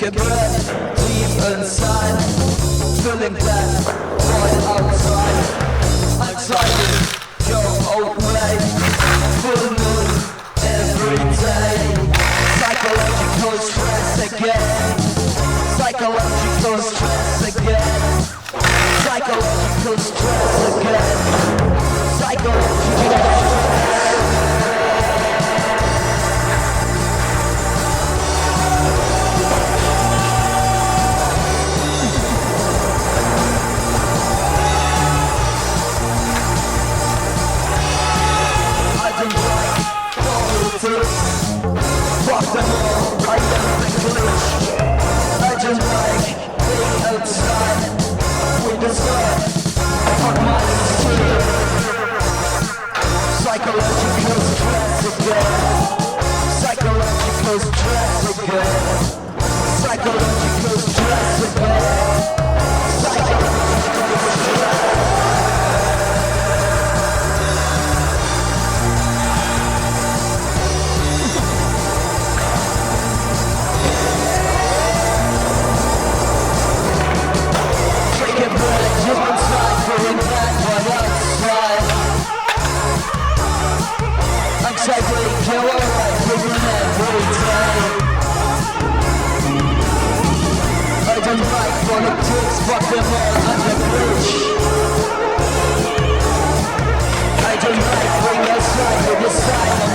Drinking bread deep inside, feeling bad right outside. Anxiety, your old way, full moon every day. Psychological stress again. Psychological stress again. Psychological stress again. Psychological stress. Fuck them all, I don't think glitch. I just like being outside with the sun. Fuck my skin. Psychological stress again. Psychological stress again. Psychological stress again. Psychological stress. Anxiety, kill a life, living every day. I don't like politics, fuck them all under bridge. I don't like being outside with the side.